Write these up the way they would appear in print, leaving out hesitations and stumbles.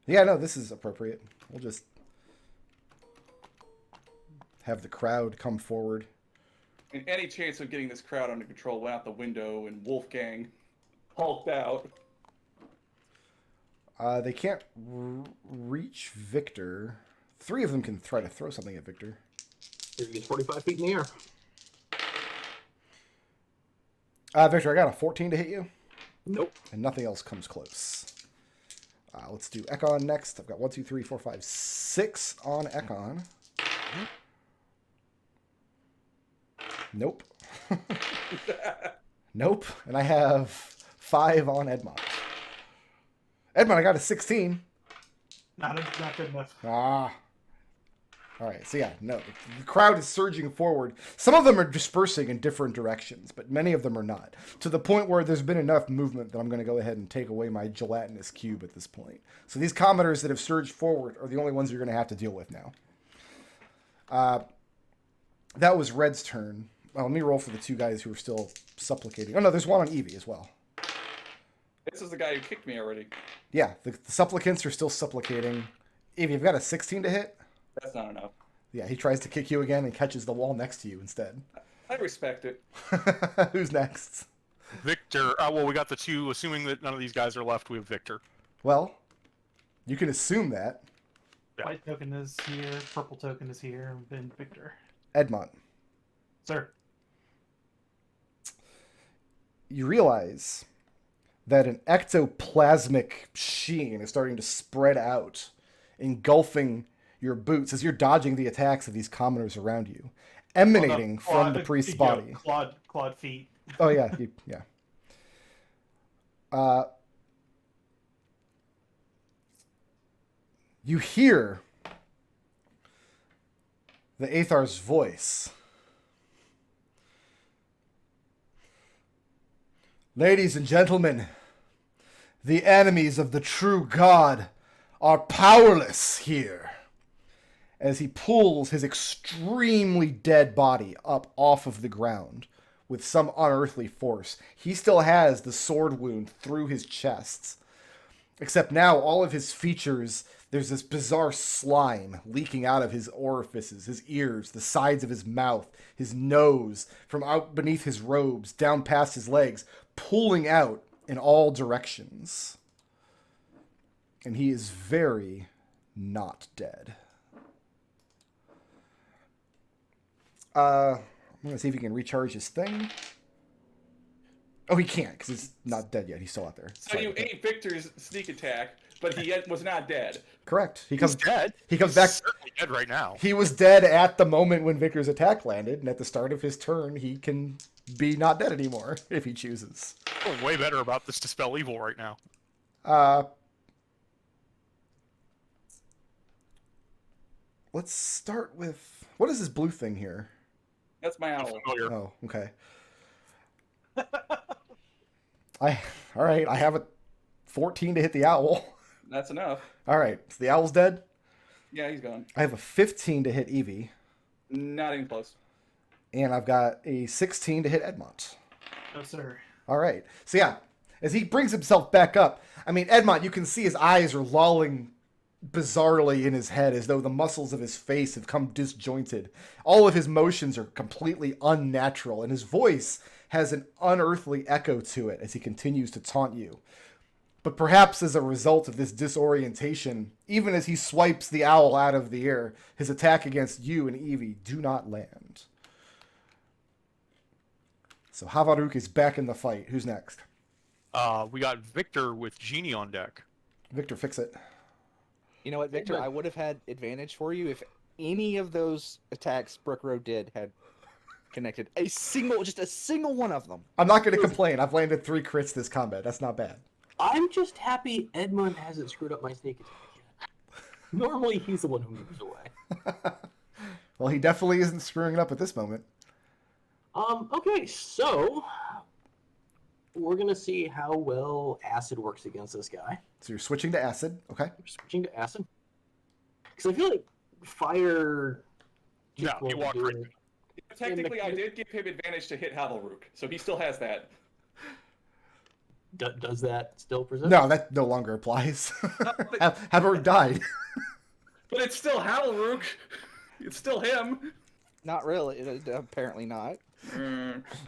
Yeah, no, this is appropriate. We'll just have the crowd come forward. And any chance of getting this crowd under control went out the window, and Wolfgang hulked out. They can't reach Victor. 3 of them can try to throw something at Victor. He's 45 feet in the air. Victor, I got a 14 to hit you. Nope. And nothing else comes close. Let's do Ekon next. I've got 1, 2, 3, 4, 5, 6 on Ekon. Nope. Nope. And I have 5 on Edmont. Edmont, I got a 16. Not good enough. All right, so yeah, no. The crowd is surging forward. Some of them are dispersing in different directions, but many of them are not. To the point where there's been enough movement that I'm going to go ahead and take away my gelatinous cube at this point. So these commoners that have surged forward are the only ones you're going to have to deal with now. That was Red's turn. Well, let me roll for the 2 guys who are still supplicating. Oh, no, there's one on Evie as well. This is the guy who kicked me already. Yeah, the supplicants are still supplicating. Evie, you've got a 16 to hit? That's not enough. Yeah, he tries to kick you again and catches the wall next to you instead. I respect it. Who's next? Victor. Well, we got the 2. Assuming that none of these guys are left, we have Victor. Well, you can assume that. Yeah. White token is here, purple token is here, and then Victor. Edmont, Sir. you realize that an ectoplasmic sheen is starting to spread out, engulfing your boots as you're dodging the attacks of these commoners around you, emanating from the priest's body. Clawed feet. Oh, yeah, yeah. You hear the Aethar's voice. Ladies and gentlemen, the enemies of the true God are powerless here. As he pulls his extremely dead body up off of the ground with some unearthly force. He still has the sword wound through his chest. Except now all of his features, there's this bizarre slime leaking out of his orifices, his ears, the sides of his mouth, his nose, from out beneath his robes, down past his legs, pulling out in all directions. And he is very not dead. I'm going to see if he can recharge his thing. Oh, he can't, because he's not dead yet. He's still out there. So you ate Victor's sneak attack, but he was not dead. Correct. He's dead. He comes He's back. certainly dead right now. He was dead at the moment when Victor's attack landed, and at the start of his turn, he can be not dead anymore if he chooses. Feeling way better about this Dispel Evil right now. Let's start with... What is this blue thing here? That's my owl. Familiar. Oh, okay. All right, I have a 14 to hit the owl. That's enough. All right, so the owl's dead. Yeah, he's gone. I have a 15 to hit Evie. Not even close. And I've got a 16 to hit Edmont. No, sir. All right. So yeah, as he brings himself back up, I mean, Edmont, you can see his eyes are lolling bizarrely in his head as though the muscles of his face have come disjointed. All of his motions are completely unnatural, and his voice has an unearthly echo to it as he continues to taunt you. But perhaps as a result of this disorientation, even as he swipes the owl out of the air, his attack against you and Evie do not land. So Havaruk is back in the fight. Who's next? We got Victor with Genie on deck. Victor, fix it. You know what, Victor? I would have had advantage for you if any of those attacks Brookrow did had connected. Just a single one of them. I'm not going to complain. I've landed 3 crits this combat. That's not bad. I'm just happy Edmont hasn't screwed up my sneak attack yet. Normally, he's the one who moves away. Well, he definitely isn't screwing it up at this moment. Okay, so we're gonna see how well acid works against this guy. So you're switching to acid. Okay. We're switching to acid. Because I feel like fire... Yeah, he walked right. Technically, I did give him advantage to hit Havelrook, so he still has that. Does that still present? No, that no longer applies. Havaruk died. But it's still Havelrook. It's still him. Not really. Apparently not.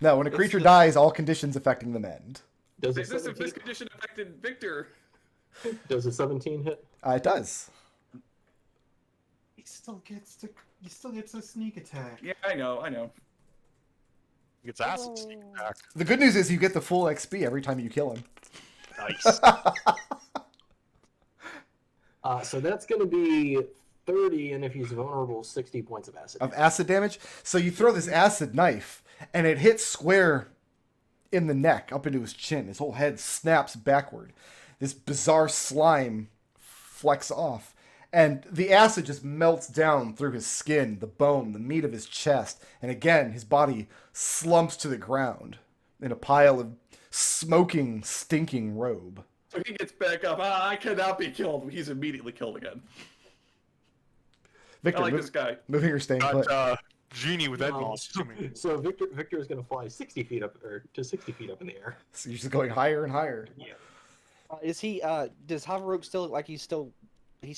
No, when a creature dies, all conditions affecting them end. Does This a if 17, this condition affected Victor. does a 17 hit? It does. He still gets a sneak attack. Yeah, I know. He gets acid sneak attack. The good news is you get the full XP every time you kill him. Nice. So that's going to be 30, and if he's vulnerable, 60 points of acid. Of acid damage. So you throw this acid knife, and it hits square in the neck, up into his chin. His whole head snaps backward. This bizarre slime flecks off, and the acid just melts down through his skin, the bone, the meat of his chest, and again, his body slumps to the ground in a pile of smoking, stinking robe. So he gets back up. I cannot be killed. He's immediately killed again. Victor, I like this guy. moving or staying put? Got Genie with No. Edmont assuming. So Victor is going to fly 60 feet up, or to 60 feet up in the air. So you're just going higher and higher. Yeah. Is he? Does Havaruk still look like he's still? He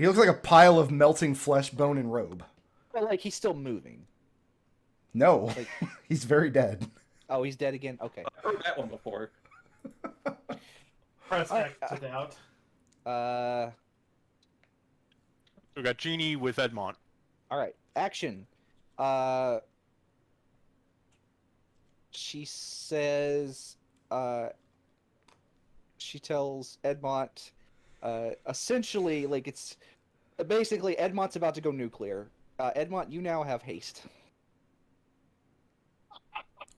looks like a pile of melting flesh, bone, and robe. Like he's still moving. No, Like- he's very dead. Oh, he's dead again. Okay. I've heard that one before. Press Alright, X to doubt. We got Genie with Edmont. All right. Action. She says. She tells Edmont. Essentially, like it's basically Edmont's about to go nuclear. Edmont, you now have haste.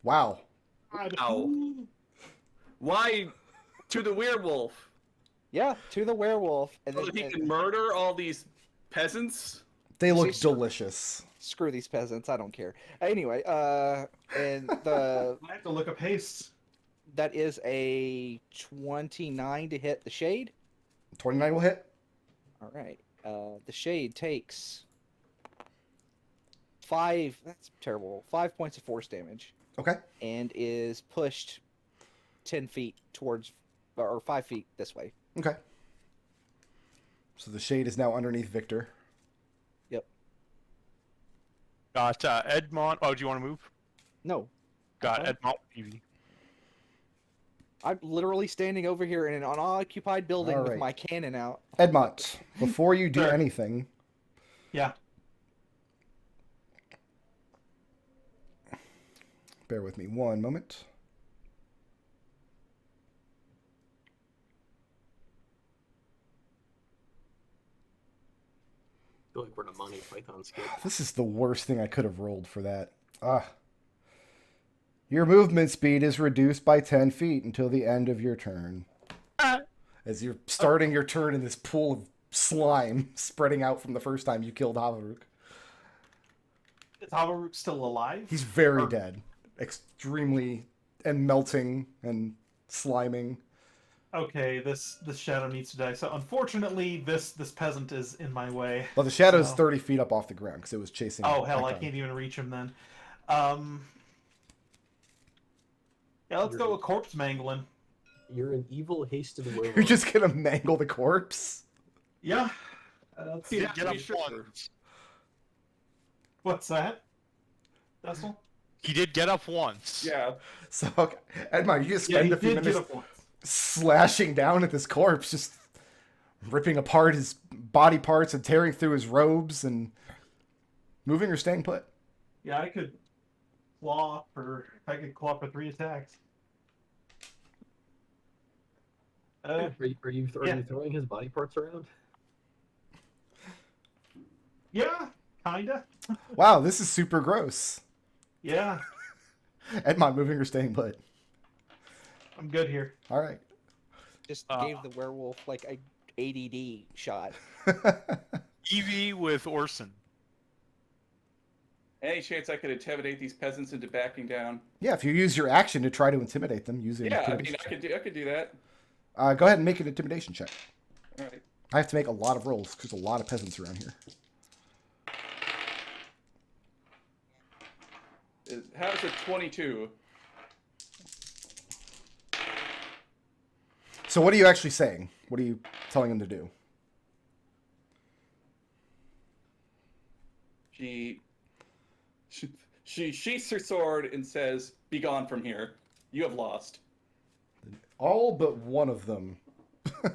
Wow. Ow. Why to the werewolf? Yeah, to the werewolf, and So then that he can murder all these peasants? They look See, delicious. screw these peasants. I don't care. Anyway, and the I have to look up haste. that is a 29 to hit the shade. 29 will hit. All right. The shade takes 5. That's terrible. 5 points of force damage, Okay. and is pushed 10 feet towards, or 5 feet this way. Okay. So the shade is now underneath Victor. Yep. Got Edmont. Oh, do you want to move? No, Got Okay. Edmont with PV. I'm literally standing over here in an unoccupied building All with right. my cannon out. Edmont, before you do Sure. anything, Yeah. bear with me one moment. I feel like we're in a Monty Python skit. This is the worst thing I could have rolled for that. Your movement speed is reduced by 10 feet until the end of your turn. As you're starting your turn in this pool of slime spreading out from the first time you killed Havaruk. Is Havaruk still alive? He's very Or- dead. Extremely, and melting and sliming. Okay, this shadow needs to die. So unfortunately, this peasant is in my way. Well, the shadow's So- 30 feet up off the ground because it was chasing. Oh hell, I Ekon. can't even reach him then. Yeah, let's go with corpse mangling. You're an evil, hasted werewolf. You're just gonna mangle the corpse? Yeah. Let's see. Yeah. Get up be sure. once. What's that? Destil? He did get up once. Yeah. So, okay. Edmund, you just Yeah, spend he a few did get minutes up once. slashing down at this corpse, just ripping apart his body parts and tearing through his robes and moving or staying put. Yeah, I could claw for 3 attacks. Are you Yeah. throwing his body parts around? Yeah, kinda. Wow, this is super gross. Yeah, Edmund, moving or staying put. I'm good here. All right. Just gave the werewolf like a ADD shot. Evie with Orson. Any chance I could intimidate these peasants into backing down? Yeah, if you use your action to try to intimidate them, use an Yeah, I mean, intimidation I could do that. check. Go ahead and make an intimidation check. All right. I have to make a lot of rolls because there's a lot of peasants around here. How's a 22? So what are you actually saying? What are you telling him to do? She sheaths her sword and says, "Be gone from here. You have lost." All but one of them. That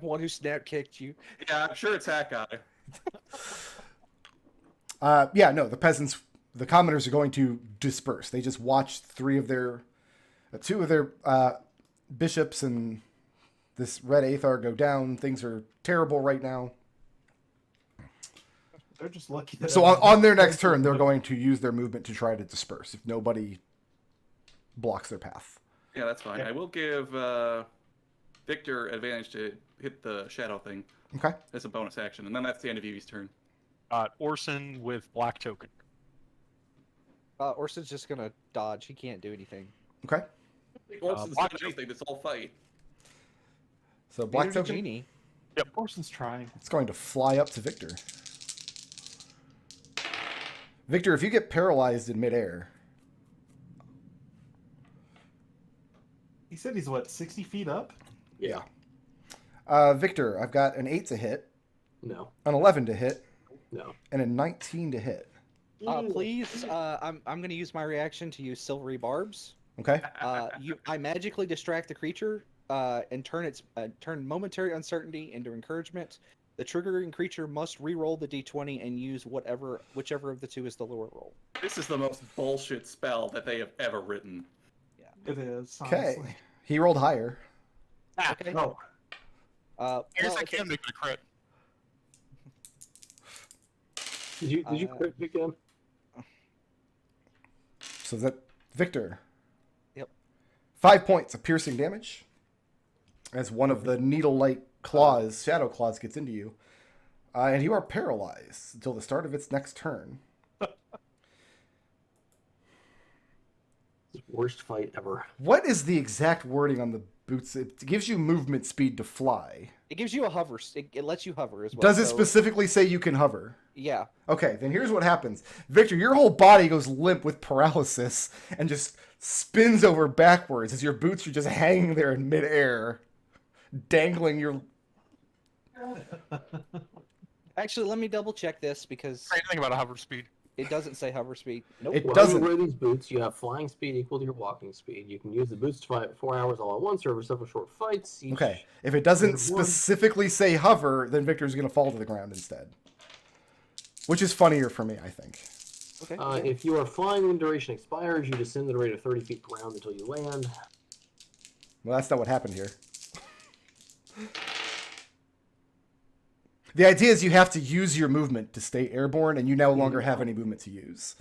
one who snap kicked you. Yeah, I'm sure it's that guy. Yeah, no, the peasants, the commoners are going to disperse. They just watched two of their bishops and this red Aethar go down. Things are terrible right now. They're just lucky. That So on their next turn, they're going to use their movement to try to disperse if nobody blocks their path. Yeah, that's fine. Yeah. I will give Victor advantage to hit the shadow thing Okay. as a bonus action, and then that's the end of Evie's turn. Orson with black token. Orson's just gonna dodge. He can't do anything. Okay. Orson's Black not anything. This whole fight. So black Neither's token. Eugenie. Orson's trying. It's going to fly up to Victor. Victor, if you get paralyzed in midair, He said he's what, 60 feet up? Yeah. Victor, I've got an 8 to hit, No. an 11 to hit, No. and a 19 to hit. Please, I'm gonna use my reaction to use silvery barbs. Okay. I magically distract the creature and turn momentary uncertainty into encouragement. The triggering creature must re-roll the d20 and use whichever of the two is the lower roll. This is the most bullshit spell that they have ever written. It is, Okay. honestly. He rolled higher. Okay. Oh, I guess well, I can make it a crit. Did you crit again? So that Victor. Yep. 5 points of piercing damage. As one of the needle-like claws, shadow claws, gets into you. And you are paralyzed until the start of its next turn. Worst fight ever. What is the exact wording on the boots? It gives you movement speed to fly. It gives you a hover. It lets you hover as well. Does it so- specifically say you can hover? Yeah. Okay, then here's what happens. Victor, your whole body goes limp with paralysis and just spins over backwards as your boots are just hanging there in midair, dangling your... Actually, let me double check this because Say anything about a hover speed. it doesn't say hover speed. Nope. It While doesn't. you wear these boots, you have flying speed equal to your walking speed. You can use the boots to fight 4 hours all at once or over several short fights. Each... Okay, if it doesn't There's one. specifically say hover, then Victor's going to fall to the ground instead. Which is funnier for me, I think. Okay. If you are flying when duration expires, you descend at a rate of 30 feet per round until you land. Well, that's not what happened here. The idea is you have to use your movement to stay airborne, and you no longer have any movement to use.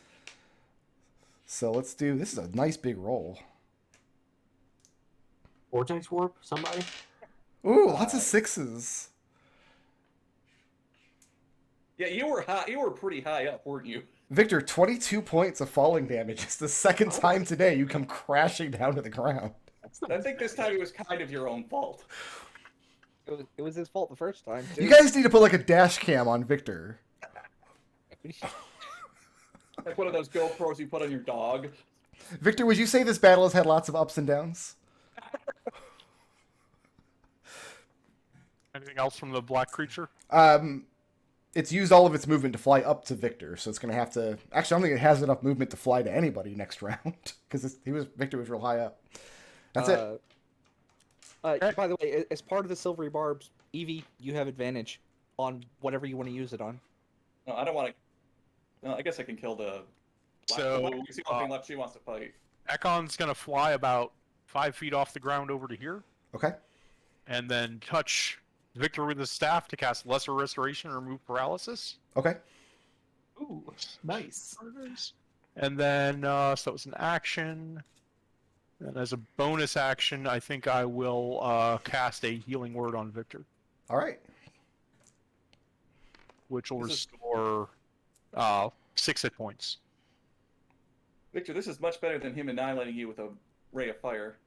So let's do... This is a nice big roll. Vortex warp, somebody? Ooh, lots of sixes. Yeah, you were high. You were pretty high up, weren't you? Victor, 22 points of falling damage. It's the second time today you come crashing down to the ground. I think this time it was kind of your own fault. It was his fault the first time. Too. You guys need to put like a dash cam on Victor. Like one of those GoPros you put on your dog. Victor, would you say this battle has had lots of ups and downs? Anything else from the black creature? It's used all of its movement to fly up to Victor, so it's going to have to... Actually, I don't think it has enough movement to fly to anybody next round, because Victor was real high up. That's it. By the way, as part of the silvery barbs, Evie, you have advantage on whatever you want to use it on. No, I don't want to. No, I guess I can kill the. So, you see one thing left. She wants to fight. Ekon's gonna fly about 5 feet off the ground over to here, Okay. and then touch Victor with his staff to cast Lesser Restoration and remove paralysis. Okay. ooh, nice. And then, so it's an action. And as a bonus action, I think I will cast a Healing Word on Victor, All right. which will This is- restore 6 hit points. Victor, this is much better than him annihilating you with a ray of fire.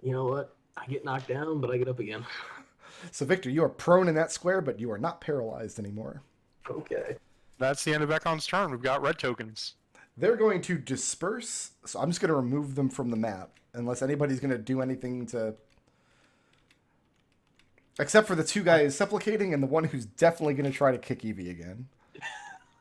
You know what? I get knocked down, but I get up again. So, Victor, you are prone in that square, but you are not paralyzed anymore. Okay. That's the end of Ekon's turn. We've got red tokens. They're going to disperse, so I'm just going to remove them from the map. unless anybody's going to do anything to... Except for the two guys supplicating and the one who's definitely going to try to kick Evie again.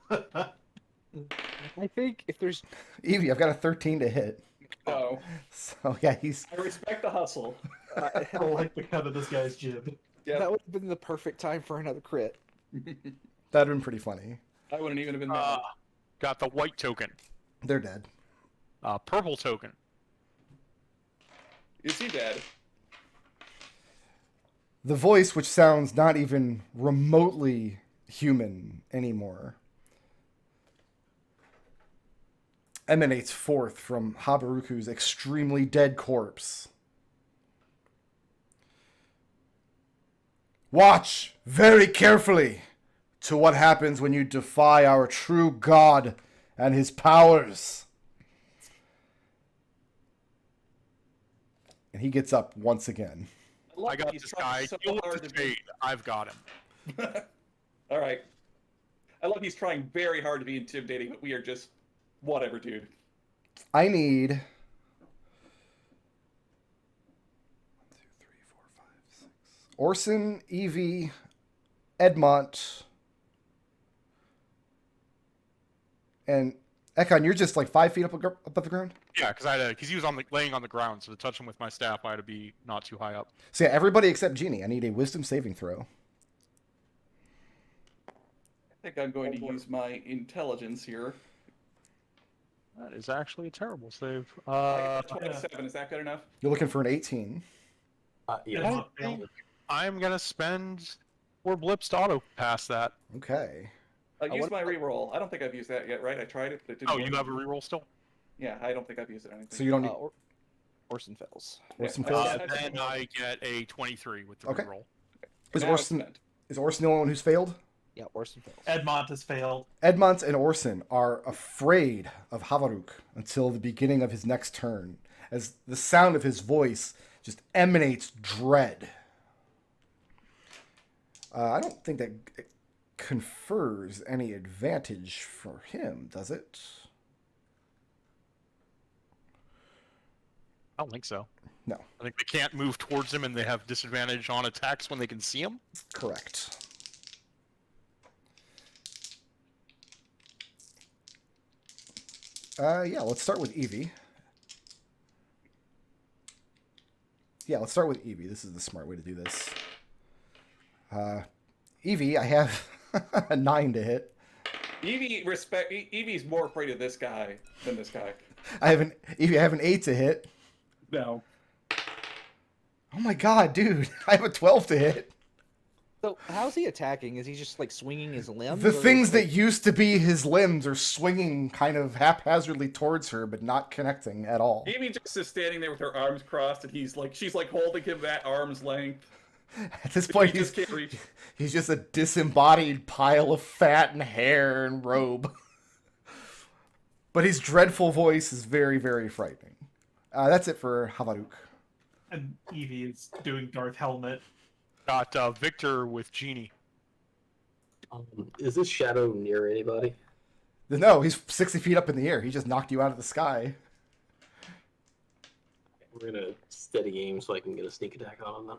I think if there's Evie, I've got a 13 to hit. No. So, yeah, he's... I respect the hustle. I don't like the cut of this guy's jib. Yeah, that would have been the perfect time for another crit. That'd have been pretty funny. I wouldn't even have been mad. Got the white token. They're dead. Purple token. Is he dead? The voice, which sounds not even remotely human anymore, emanates forth from Habaruku's extremely dead corpse. Watch very carefully to what happens when you defy our true God and his powers. And he gets up once again. I got this guy. So Deal hard with to his fate. I've got him. All right. I love he's trying very hard to be intimidating, but we are just whatever, dude. I need 1, 2, 3, 4, 5, 6. Orson, Evie, Edmont, and Ekon. You're just like 5 feet up above the ground. Yeah, because he was laying on the ground, so to touch him with my staff, I had to be not too high up. So yeah, everybody except Genie. I need a Wisdom saving throw. I think I'm going to use my intelligence here. That is actually a terrible save. 27, is that good enough? You're looking for an 18. Yeah. I think I'm gonna spend 4 blips to auto pass that. Okay. Use what- my reroll. I don't think I've used that yet, right? I tried it, but it didn't Oh, work. you have a reroll still? Yeah, I don't think I've used it or anything. So you don't need Orson fails. Orson Yeah. fails. Then I get a 23 with the Okay. reroll. Is Now it's Orson spent. is Orson the only one who's failed? Yeah, Orson fails. Edmont has failed. Edmont and Orson are afraid of Havaruk until the beginning of his next turn, as the sound of his voice just emanates dread. I don't think that it confers any advantage for him, does it? I don't think so. No. I think they can't move towards him, and they have disadvantage on attacks when they can see him. Correct. Yeah, let's start with Evie. Yeah, let's start with Evie. This is the smart way to do this. Evie, I have a 9 to hit. Evie's more afraid of this guy than this guy. Evie, I have an 8 to hit. No. Oh my god, dude. I have a 12 to hit. So how's he attacking? Is he just like swinging his limbs? The or, things like- that used to be his limbs are swinging kind of haphazardly towards her, but not connecting at all. Evie just is standing there with her arms crossed, and she's like holding him at arm's length. At this point, He just can't reach. he's just a disembodied pile of fat and hair and robe. But his dreadful voice is very, very frightening. That's it for Havaruk. And Evie is doing Darth Helmet. Got Victor with Genie. Is this shadow near anybody? No, he's 60 feet up in the air. He just knocked you out of the sky. We're gonna steady aim so I can get a sneak attack on him then.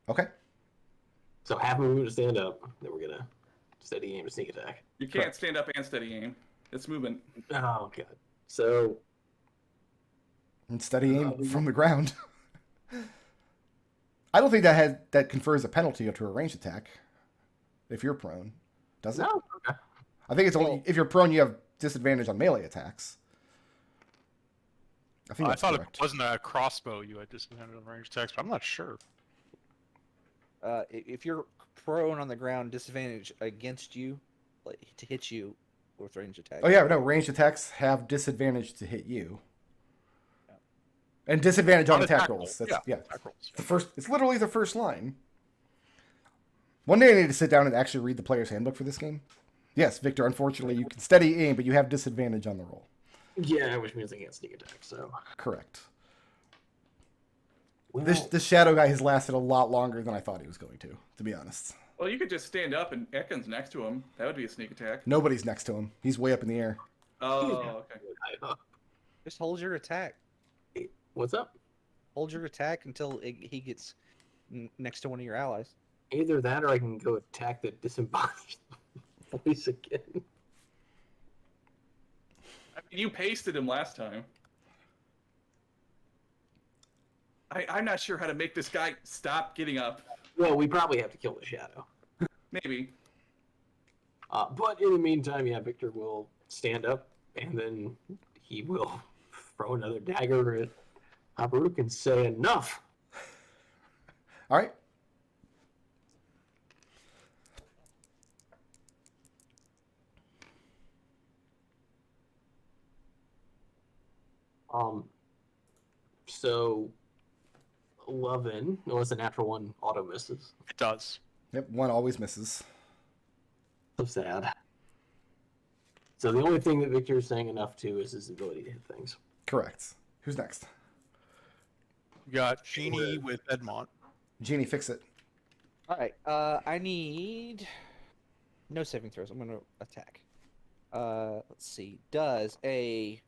Okay. So half a move to stand up, then we're gonna steady aim to sneak attack. You can't stand up and steady aim. It's movement. Oh god. So And steady aim from the ground. I don't think that confers a penalty to a ranged attack. If you're prone. Does it? no. Okay. I think it's only if you're prone you have disadvantage on melee attacks. I think I that's thought correct. it wasn't a crossbow you had disadvantage on range attacks, but I'm not sure. If you're prone on the ground, disadvantage against you, like to hit you with range attack. Oh yeah, no, ranged attacks have disadvantage to hit you. And disadvantage on attack rolls. That's, yeah. Attack rolls. It's literally the first line. One day I need to sit down and actually read the player's handbook for this game. Yes, Victor, unfortunately you can steady aim, but you have disadvantage on the roll. Yeah, which means I can't sneak attack, so Correct. well, This shadow guy has lasted a lot longer than I thought he was going to be honest. Well, you could just stand up and Ekon's next to him. That would be a sneak attack. Nobody's next to him. He's way up in the air. Oh, okay. Just hold your attack. what's up? Hold your attack until he gets next to one of your allies. Either that, or I can go attack the disembodied voice again. I mean, you pasted him last time. I'm not sure how to make this guy stop getting up. Well, we probably have to kill the shadow. Maybe. But in the meantime, yeah, Victor will stand up, and then he will throw another dagger at Habaruk and say, enough! All right. So 11, unless a natural one auto misses. It does. Yep, one always misses. So sad. So the only thing that Victor is saying enough to is his ability to hit things. Correct. Who's next? We got Genie with Edmont. Genie, fix it. All right. I need no saving throws. I'm gonna attack. Let's see. Does a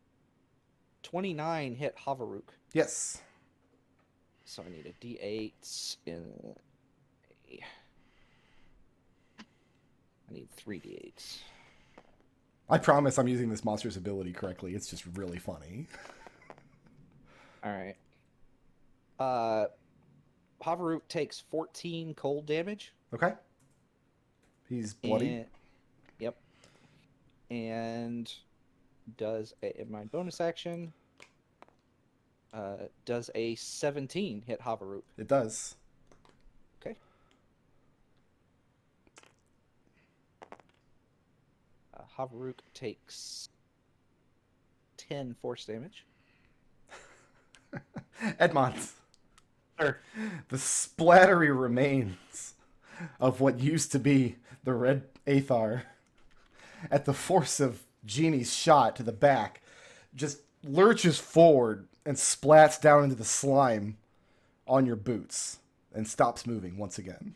29 hit Havaruk? Yes. So I need a D8 in. I need 3 D8s. I promise I'm using this monster's ability correctly. It's just really funny. All right. Havaruk takes 14 cold damage. Okay. He's bloody. Yep. And does in my bonus action. Does a 17 hit Havaruk? It does. Okay. Havaruk takes 10 force damage. Edmont. Sure. The splattery remains of what used to be the red Aethar at the force of Genie's shot to the back just lurches forward and splats down into the slime on your boots and stops moving once again.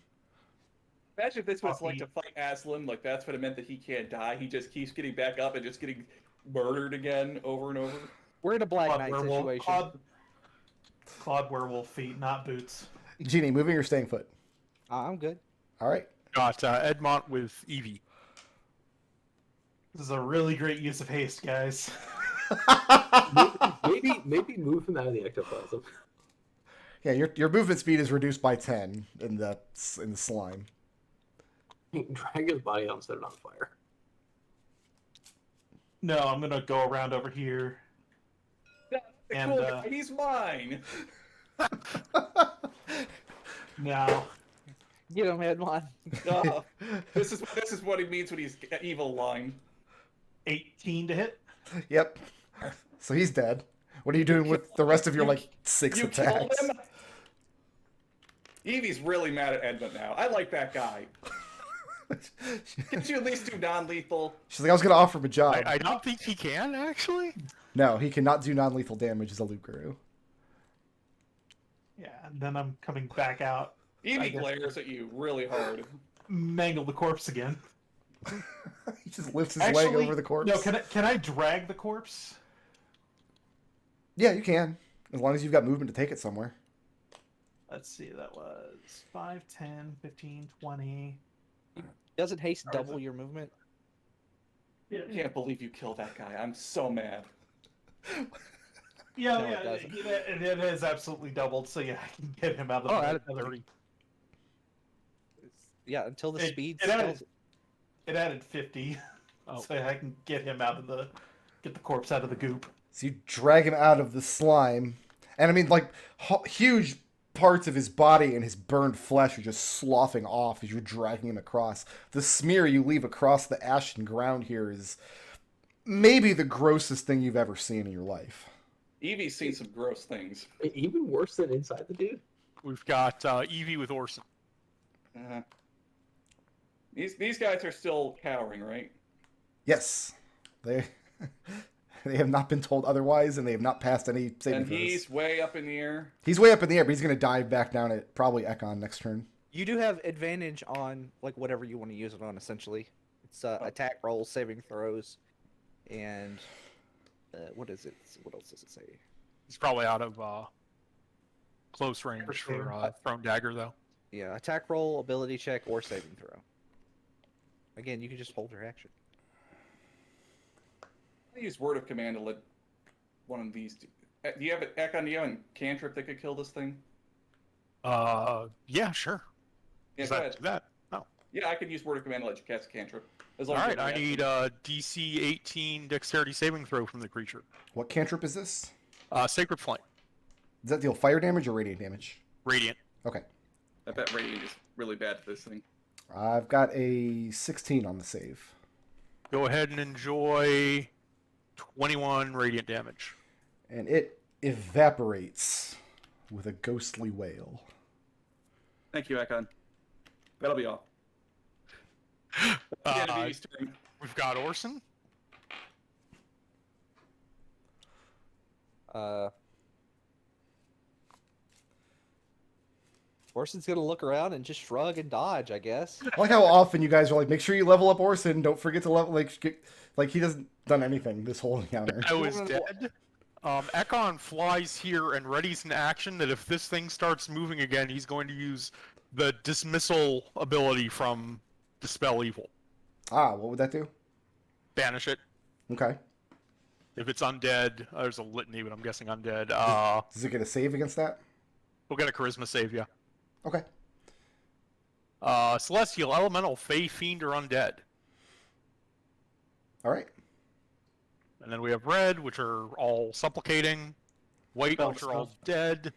Imagine if this was like to fight Aslan, like that's what it meant that he can't die. He just keeps getting back up and just getting murdered again over and over. We're in a Black Knight situation. Claude werewolf feet, not boots. Genie, moving or staying put? I'm good. All right. Got Edmont with Evie. This is a really great use of haste, guys. maybe move him out of the ectoplasm. Yeah, your movement speed is reduced by 10 in the slime. Drag his body out and set it on fire. No, I'm gonna go around over here. And, Cool guy, he's mine. Now, Get him, Edmont. This is what he means when he's evil line. 18 to hit. Yep. So he's dead. What are you doing with the rest of your, like, 6 You attacks? killed him? Evie's really mad at Edmont now. I like that guy. Can't you at least do non-lethal? She's like, I was going to offer him a job. I don't think he can, actually. No, he cannot do non-lethal damage as a loot guru. Yeah, and then I'm coming back out. Evie glares at you really hard. Mangle the corpse again. He just lifts his leg over the corpse. No, can I drag the corpse? Yeah, you can. As long as you've got movement to take it somewhere. Let's see, that was 5, 10, 15, 20. Doesn't haste double your movement? I can't believe you killed that guy. I'm so mad. Yeah, No, it yeah, doesn't. it has absolutely doubled, so yeah, I can get him out of Oh, the added 30. Yeah, until the speed it added, skills. it added 50, Oh. so I can get him out of get the corpse out of the goop. So you drag him out of the slime. And I mean, like, huge parts of his body and his burned flesh are just sloughing off as you're dragging him across. The smear you leave across the ashen ground here is maybe the grossest thing you've ever seen in your life. Evie's seen some gross things. Even worse than inside the dude. We've got Evie with Orson. These guys are still cowering, right? Yes. They have not been told otherwise, and they have not passed any saving And throws. he's way up in the air. He's way up in the air, but he's going to dive back down at probably Ekon next turn. You do have advantage on like whatever you want to use it on. Essentially, it's attack rolls, saving throws, and what is it? What else does it say? He's probably out of close range for Sure. thrown dagger, though. Yeah, attack roll, ability check, or saving throw. Again, you can just hold your action. I use word of command to let one of these. Do you have Ekon? Do you have a cantrip that could kill this thing? Yeah, sure. Yeah, Does go that ahead. do that? Oh. Yeah, I could use word of command to let you cast a cantrip. As long All as right, you have I an need action. DC 18 dexterity saving throw from the creature. What cantrip is this? Sacred Flame. Does that deal fire damage or radiant damage? Radiant. Okay. I bet radiant is really bad for this thing. I've got a 16 on the save. Go ahead and enjoy 21 radiant damage. And it evaporates with a ghostly wail. Thank you, Ekon. That'll be all. The enemy's turn. We've got Orson. Orson's gonna look around and just shrug and dodge, I guess. I like how often you guys are like, make sure you level up Orson. Don't forget to level, like he hasn't done anything this whole encounter. I was dead. Ekon flies here and readies an action that if this thing starts moving again, he's going to use the dismissal ability from Dispel Evil. Ah, what would that do? Banish it. Okay. If it's undead, there's a litany, but I'm guessing undead. Does it get a save against that? We'll get a charisma save, yeah. Okay. Celestial, Elemental, Fey, Fiend, or Undead. All right. And then we have red, which are all supplicating. White, Spell which are all stuff. dead.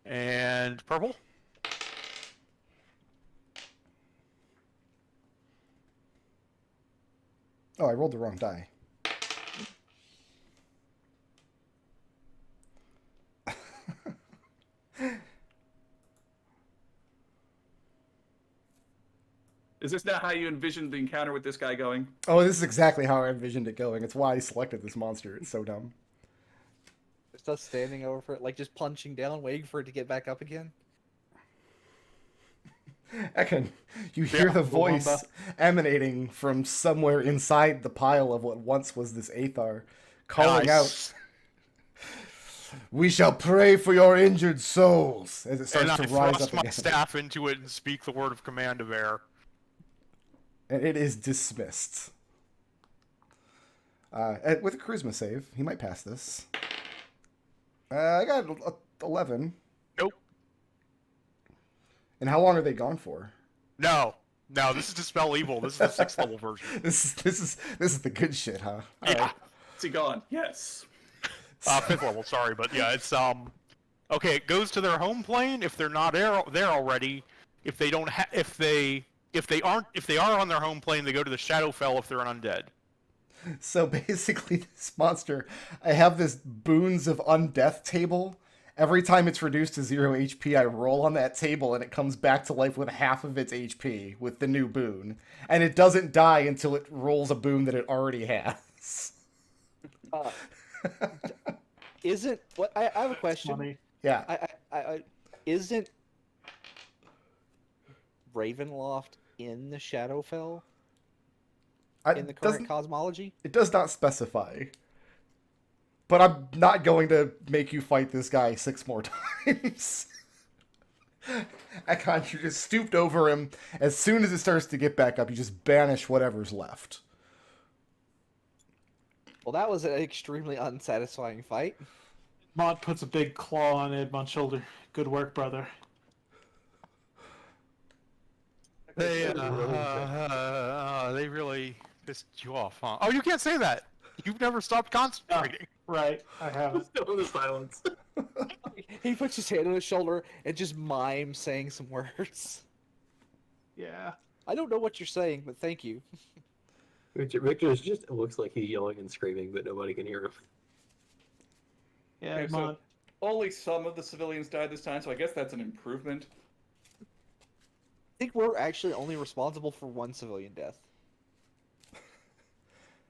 And purple. Oh, I rolled the wrong die. Is this not how you envisioned the encounter with this guy going? Oh, this is exactly how I envisioned it going. It's why I selected this monster. It's so dumb. Just us standing over for it, like just punching down, waiting for it to get back up again. Ekon, you hear the voice Wamba. emanating from somewhere inside the pile of what once was this Aethar, calling out, "We shall pray for your injured souls," as it starts And to I rise thrust up my again. staff into it and speak the word of command of air. And it is dismissed. With a charisma save, he might pass this. I got 11. Nope. And how long are they gone for? No, this is Dispel Evil. This is the 6th level version. This is the good shit, huh? All Yeah. right. Is he gone? Yes. 5th level, sorry, but yeah, it's okay, it goes to their home plane if they're not there already. If they don't if they are on their home plane, they go to the Shadowfell if they're an undead. So basically, this monster, I have this Boons of Undeath table. Every time it's reduced to 0 HP, I roll on that table and it comes back to life with half of its HP with the new boon. And it doesn't die until it rolls a boon that it already has. Isn't what I have a question? Funny. Yeah. I isn't Ravenloft in the Shadowfell in the current cosmology? It does not specify. But I'm not going to make you fight this guy 6 more times. Ekon, you just stooped over him. As soon as it starts to get back up, you just banish whatever's left. Well, that was an extremely unsatisfying fight. Mont puts a big claw on Edmont's shoulder. Good work, brother. They really pissed you off, huh? Oh, you can't say that. You've never stopped concentrating. Right, I haven't. Still in the silence. He puts his hand on his shoulder and just mimes saying some words. Yeah. I don't know what you're saying, but thank you. Victor's just, it looks like he's yelling and screaming, but nobody can hear him. Yeah, Okay, so Mont. only some of the civilians died this time, so I guess that's an improvement. I think we're actually only responsible for 1 civilian death.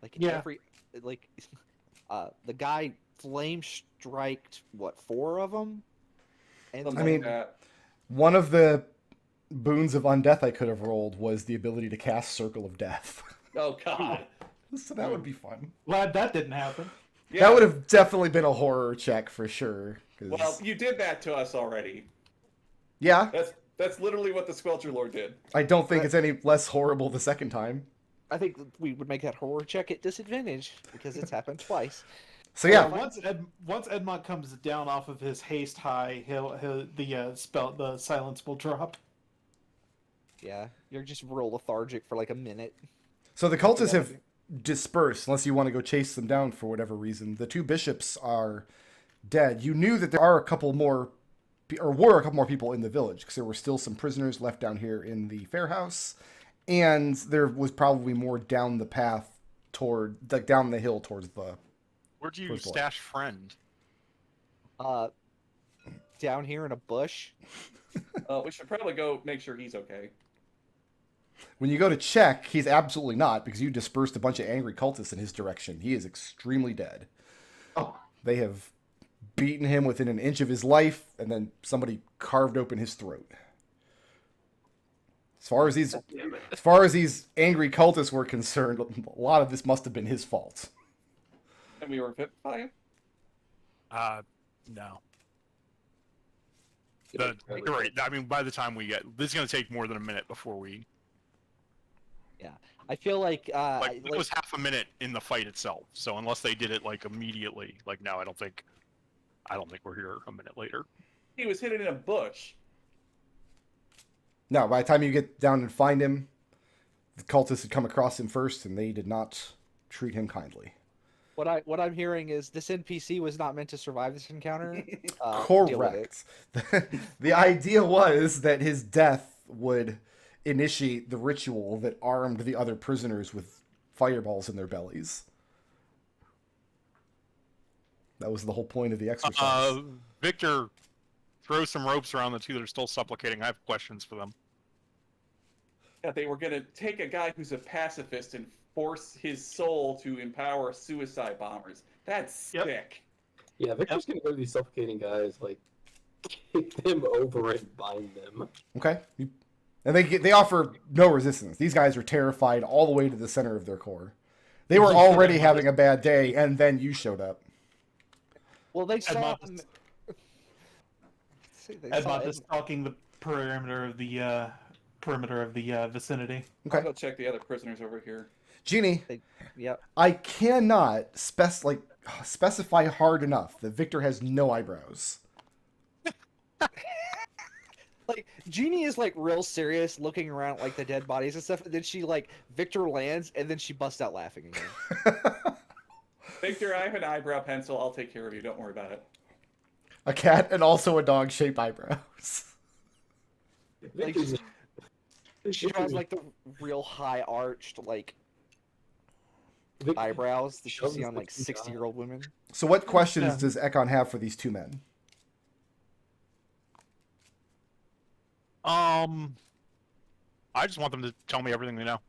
Like Yeah. the guy flame striked 4 of them, and Something I mean- like that. One of the boons of undeath I could have rolled was the ability to cast Circle of Death. Oh God. So that would be fun. Glad that didn't happen. Yeah. That would have definitely been a horror check for sure. 'Cause... Well, you did that to us already. yeah, That's literally what the Squelcher Lord did. I don't think it's any less horrible the second time. I think we would make that horror check at disadvantage because it's happened twice. So yeah, Once Edmont comes down off of his haste high, the silence will drop. Yeah, you're just real lethargic for like a minute. so the cultists have dispersed unless you want to go chase them down for whatever reason. The two bishops are dead. You knew that there are a couple more, or were a couple more people in the village because there were still some prisoners left down here in the fair house, and there was probably more down the path toward, like down the hill towards the. Where'd you First one. stash friend? Down here in a bush. We should probably go make sure he's okay. When you go to check, he's absolutely not because you dispersed a bunch of angry cultists in his direction. He is extremely dead. Oh, They have beaten him within an inch of his life, and then somebody carved open his throat. As far as these angry cultists were concerned, a lot of this must have been his fault. And we were hit by him. No. You're right. I mean, by the time we get, this is going to take more than a minute before we. Yeah, I feel like It was half a minute in the fight itself. So unless they did it like immediately, like no, I don't think we're here a minute later. He was hidden in a bush. No, by the time you get down and find him, the cultists had come across him first, and they did not treat him kindly. what I'm hearing is this NPC was not meant to survive this encounter. Deal with it. Correct. The idea was that his death would initiate the ritual that armed the other prisoners with fireballs in their bellies. That was the whole point of the exercise. Victor, throw some ropes around the two that are still supplicating. I have questions for them. Yeah, they were gonna take a guy who's a pacifist and force his soul to empower suicide bombers. That's Yep. sick. yeah, Victor's gonna go to these suffocating guys, like, kick them over and bind them. Okay. And they offer no resistance. These guys are terrified all the way to the center of their core. They were already having a bad day, and then you showed up. Well, they saw. Edmont See, they saw Edmont is stalking the perimeter of the vicinity. I'll Okay. go check the other prisoners over here. Jeannie, Yep. I cannot specify hard enough that Victor has no eyebrows. Like Jeannie is like real serious, looking around at, like the dead bodies and stuff. And then she like Victor lands, and then she busts out laughing again. Victor, I have an eyebrow pencil. I'll take care of you. Don't worry about it. A cat and also a dog-shaped eyebrows. Like, Victor's- she draws like the real high arched like Victor- eyebrows that you shows see on the like two 60-year-old women. So what questions Yeah. does Ekon have for these two men? I just want them to tell me everything they know.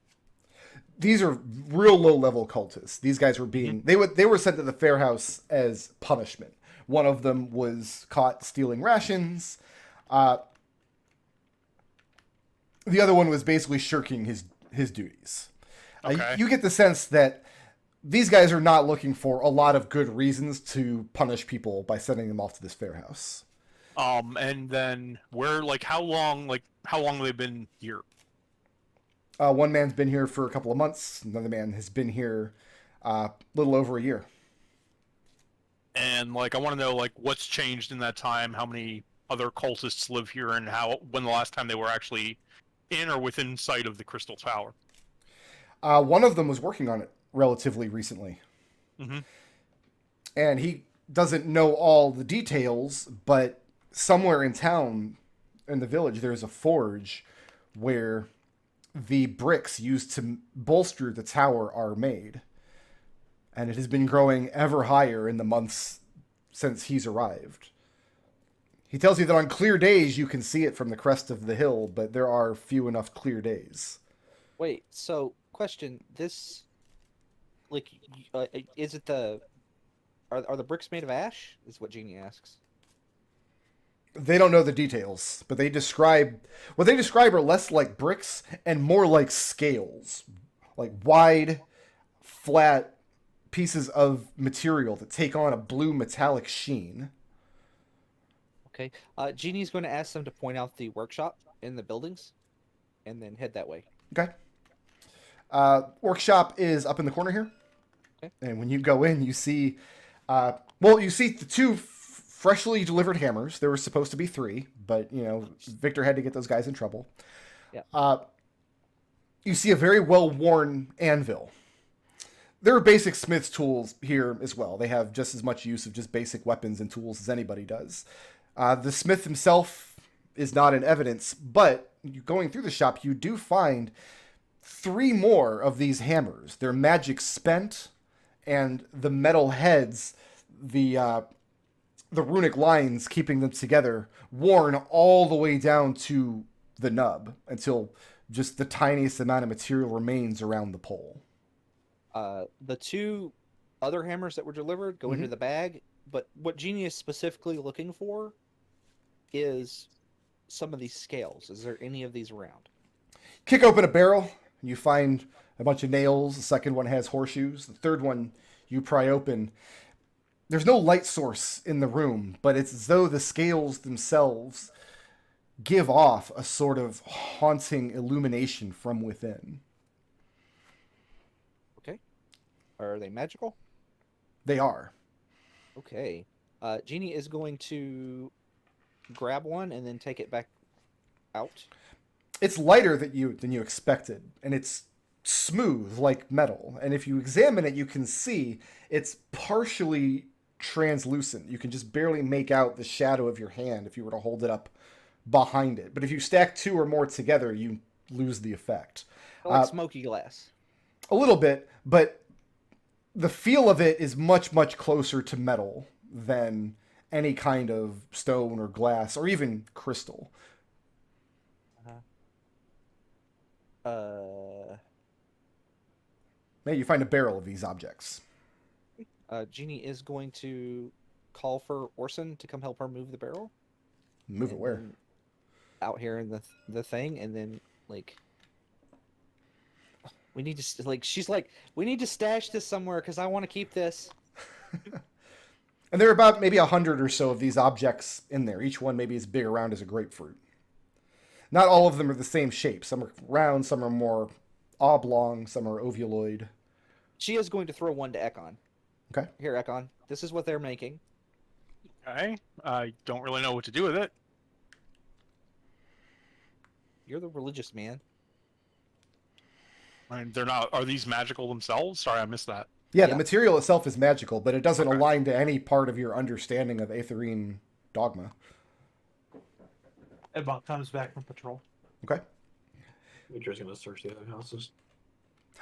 These are real low-level cultists. These guys were being they were sent to the fair house as punishment. One of them was caught stealing rations. The other one was basically shirking his duties. Okay. You get the sense that these guys are not looking for a lot of good reasons to punish people by sending them off to this fair house. And then how long have they been here? One man's been here for a couple of months. Another man has been here a little over a year. And I want to know what's changed in that time, how many other cultists live here, and when the last time they were actually in or within sight of the Crystal Tower. One of them was working on it relatively recently. Mm-hmm. And he doesn't know all the details, but somewhere in town, in the village, there's a forge where the bricks used to bolster the tower are made. And it has been growing ever higher in the months since he's arrived. He tells you that on clear days you can see it from the crest of the hill, but there are few enough clear days. Wait, so question: this, is it are the bricks made of ash? Is what Jeannie asks. They don't know the details, but what they describe are less like bricks and more like scales, like wide, flat pieces of material that take on a blue metallic sheen. Okay. Jeannie's going to ask them to point out the workshop in the buildings, and then head that way. Okay. Workshop is up in the corner here. Okay. And when you go in, you see, you see the two freshly delivered hammers. There were supposed to be 3, but, Victor had to get those guys in trouble. Yeah. You see a very well-worn anvil. There are basic smith's tools here as well. They have just as much use of just basic weapons and tools as anybody does. The smith himself is not in evidence, but going through the shop, you do find 3 more of these hammers. Their magic spent, and the metal heads, the runic lines keeping them together, worn all the way down to the nub until just the tiniest amount of material remains around the pole. The 2 other hammers that were delivered go into the bag, but what Jeannie is specifically looking for is some of these scales. Is there any of these around? Kick open a barrel, and you find a bunch of nails. The second one has horseshoes. The third one you pry open. There's no light source in the room, but it's as though the scales themselves give off a sort of haunting illumination from within. Okay. Are they magical? They are. Okay. Jeannie is going to grab one and then take it back out. It's lighter than you expected, and it's smooth like metal. And if you examine it, you can see it's partially translucent. You can just barely make out the shadow of your hand if you were to hold it up behind it. But if you stack 2 or more together, you lose the effect. Like smoky glass. A little bit, but the feel of it is much, much closer to metal than any kind of stone or glass or even crystal. Maybe you find a barrel of these objects. Jeannie is going to call for Orson to come help her move the barrel. Move it where? Out here in the thing, and then we need to she's like, we need to stash this somewhere because I want to keep this. And there are about maybe 100 or so of these objects in there. Each one maybe as big around as a grapefruit. Not all of them are the same shape. Some are round, some are more oblong, some are ovuloid. She is going to throw one to Ekon. Okay. Here, Ekon. This is what they're making. Okay. I don't really know what to do with it. You're the religious man. I mean, they're not. Are these magical themselves? Sorry, I missed that. Yeah, Yeah. the material itself is magical, but it doesn't Okay. align to any part of your understanding of Aetherine dogma. Edmont comes back from patrol. Okay. Victor's gonna search the other houses.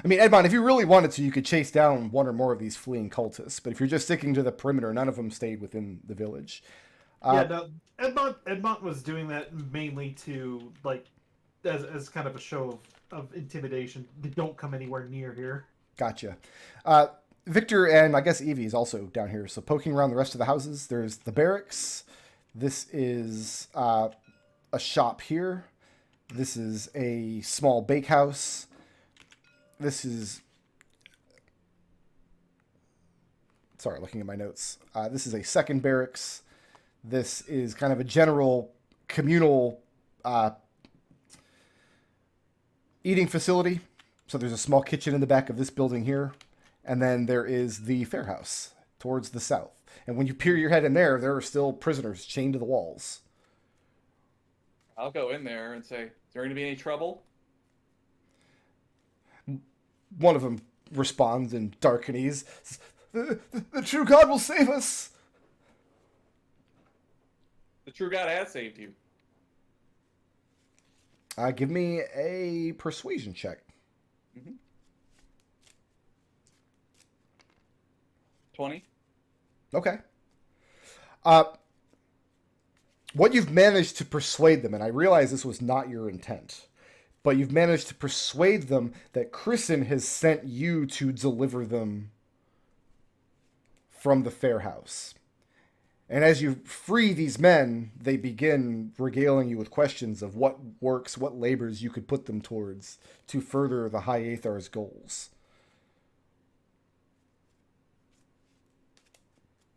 I mean, Edmont, if you really wanted to, you could chase down 1 or more of these fleeing cultists. But if you're just sticking to the perimeter, none of them stayed within the village. Yeah, no, Edmont was doing that mainly to as kind of a show of intimidation. They don't come anywhere near here. Gotcha. Victor and I guess Evie is also down here. So poking around the rest of the houses, there's the barracks. This is a shop here. This is a small bakehouse. This is... Sorry, looking at my notes. This is a second barracks. This is kind of a general communal eating facility. So there's a small kitchen in the back of this building here. And then there is the fair house towards the south. And when you peer your head in there, there are still prisoners chained to the walls. I'll go in there and say, is there going to be any trouble? One of them responds in Darkanese, the true God will save us. The true God has saved you. Give me a persuasion check. 20. Okay. What you've managed to persuade them, and I realize this was not your intent, but you've managed to persuade them that Christen has sent you to deliver them from the fair house. And as you free these men, they begin regaling you with questions of what works, what labors you could put them towards to further the High Aethar's goals.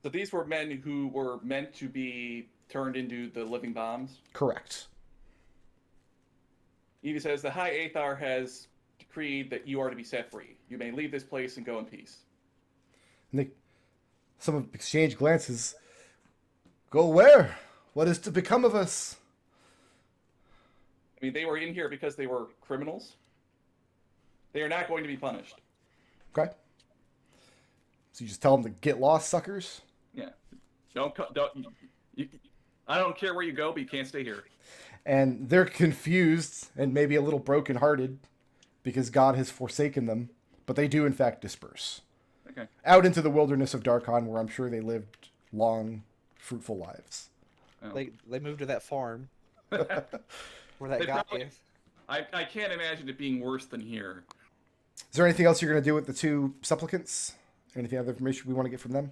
So these were men who were meant to be turned into the living bombs. Correct. Evie says, the High Aethar has decreed that you are to be set free. You may leave this place and go in peace. And some of exchange glances. Go where? What is to become of us? I mean, they were in here because they were criminals. They are not going to be punished. Okay. So you just tell them to get lost, suckers? Yeah. I don't care where you go, but you can't stay here. And they're confused and maybe a little brokenhearted because God has forsaken them, but they do in fact disperse. Okay. Out into the wilderness of Darkon, where I'm sure they lived long, fruitful lives. Oh. They moved to that farm where that They guy probably- is. I can't imagine it being worse than here. Is there anything else you're going to do with the two supplicants? Anything other information we want to get from them?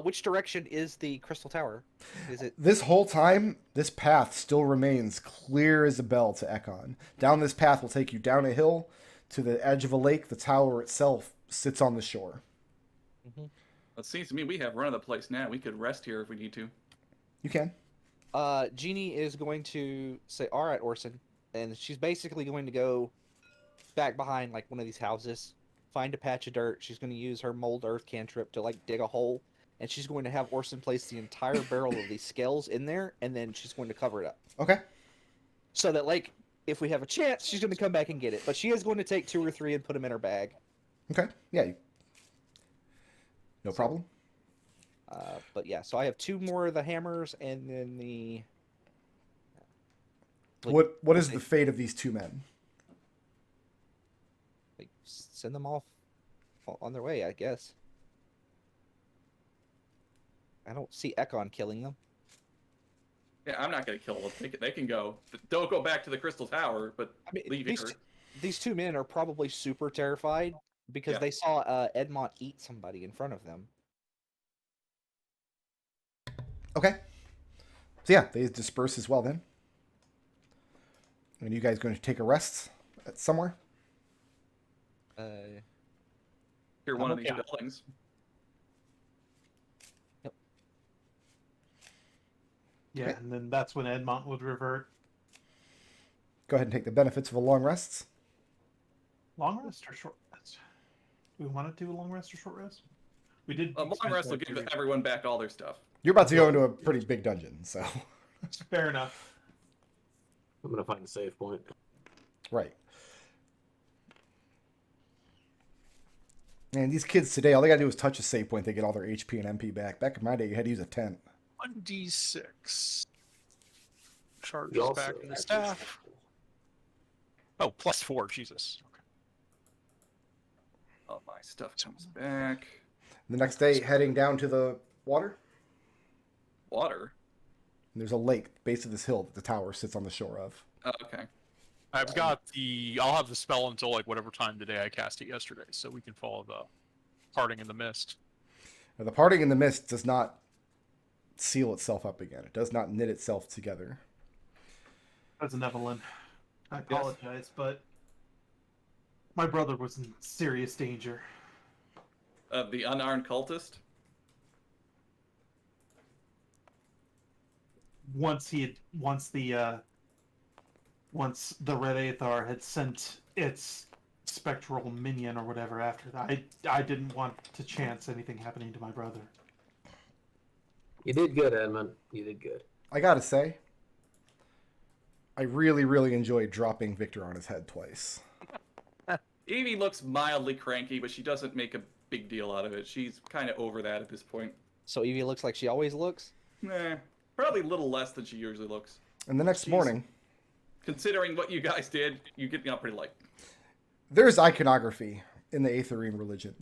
Which direction is the Crystal Tower? Is it? This whole time, this path still remains clear as a bell to Ekon. Down this path will take you down a hill to the edge of a lake. The tower itself sits on the shore. It seems to me we have run of the place now. We could rest here if we need to. You can. Jeannie is going to say, "All right, Orson," and she's basically going to go back behind like one of these houses, find a patch of dirt. She's going to use her mold earth cantrip to like dig a hole, and she's going to have Orson place the entire barrel of these scales in there, and then she's going to cover it up Okay. so that like if we have a chance, she's going to come back and get it. But she is going to take 2 or 3 and put them in her bag. Okay. Yeah. No problem. But yeah, so I have 2 more of the hammers, and then the. What is the fate of these two men? Like, send them off on their way, I guess. I don't see Ekon killing them. Yeah, I'm not going to kill them. They can go. Don't go back to the Crystal Tower, but I mean, leave here. these 2 men are probably super terrified because Yeah. they saw Edmont eat somebody in front of them. Okay. So yeah, they disperse as well then. And you guys going to take a rest at somewhere? Here, one of okay. these buildings. Yeah, Okay. and then that's when Edmont would revert. Go ahead and take the benefits of a long rest. Long rest or short rest? We want to do a long rest or short rest? We did. A long spend rest will like give 3 everyone back all their stuff. You're about to go into a pretty big dungeon, so. Fair enough. I'm gonna find a save point. Right. And these kids today, all they gotta do is touch a save point, they get all their HP and MP back. Back in my day, you had to use a tent. 1d6. Charges You also back to the actually- staff. Oh, +4. Jesus. Okay. All my stuff comes back. The next day, heading down to the water, Water. and there's a lake base of this hill that the tower sits on the shore of. Oh, okay. I've got I'll have the spell until like whatever time today I cast it yesterday, so we can follow the parting in the mist. Now, the parting in the mist does not seal itself up again. It does not knit itself together. That's an Evelyn. I apologize, but my brother was in serious danger. The unarmed cultist. Once the Red Aethar had sent its spectral minion or whatever after that, I didn't want to chance anything happening to my brother. You did good, Edmund. You did good. I gotta say, I really, really enjoyed dropping Victor on his head twice. Evie looks mildly cranky, but she doesn't make a big deal out of it. She's kind of over that at this point. So Evie looks like she always looks. Probably a little less than she usually looks. And the next morning, Considering what you guys did, you get me out pretty light. there's iconography in the Aetherian religion.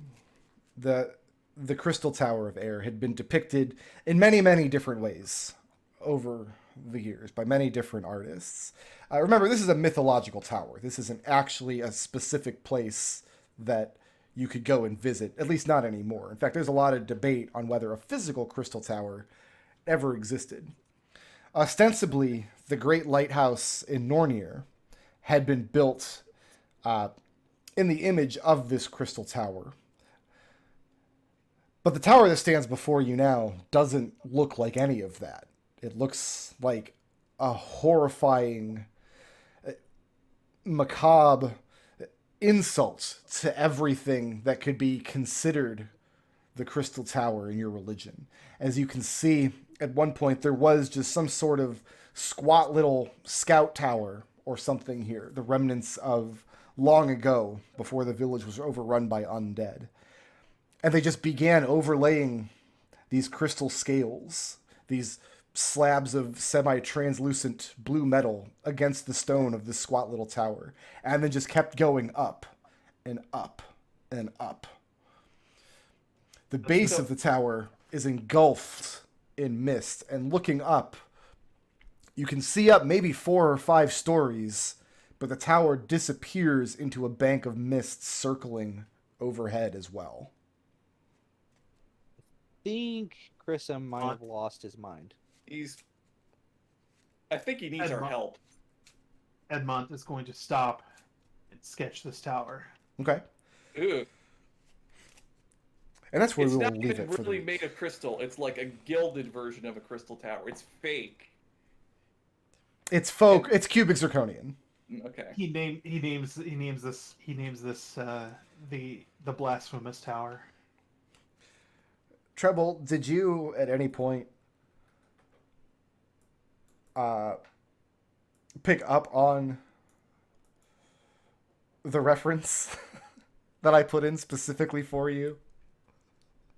The Crystal Tower of Air had been depicted in many, many different ways over the years by many different artists. Remember, this is a mythological tower. This isn't actually a specific place that you could go and visit, at least not anymore. In fact, there's a lot of debate on whether a physical crystal tower ever existed. Ostensibly, the Great Lighthouse in Nornir had been built in the image of this crystal tower. But the tower that stands before you now doesn't look like any of that. It looks like a horrifying, macabre insult to everything that could be considered the Crystal Tower in your religion. As you can see, at one point there was just some sort of squat little scout tower or something here, the remnants of long ago, before the village was overrun by undead. And they just began overlaying these crystal scales, these slabs of semi-translucent blue metal against the stone of this squat little tower, and then just kept going up and up and up. The base of the tower is engulfed in mist, and looking up, you can see up maybe 4 or 5 stories, but the tower disappears into a bank of mist circling overhead as well. I think Grissom might have lost his mind. I think he needs our help. Edmont is going to stop and sketch this tower. Okay. Ooh. And that's where It's we will not leave even it for really the... made of crystal. It's like a gilded version of a crystal tower. It's fake. It's folk. It's cubic zirconian. Okay. He names this the blasphemous tower. Treble, did you at any point pick up on the reference that I put in specifically for you?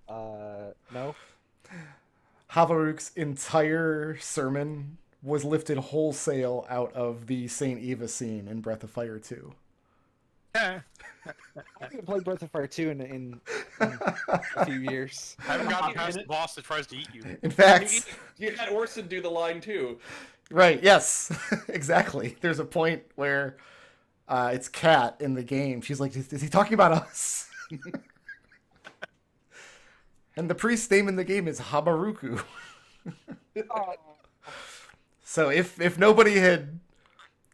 No. Havaruk's entire sermon was lifted wholesale out of the Saint Eva scene in Breath of Fire 2. I haven't played Breath of Fire 2 in a few years. I haven't gotten past the boss that tries to eat you. In fact, You had Orson do the line too. right, yes, exactly. There's a point where it's Kat in the game. She's like, is he talking about us? And the priest's name in the game is Habaruku. So if nobody had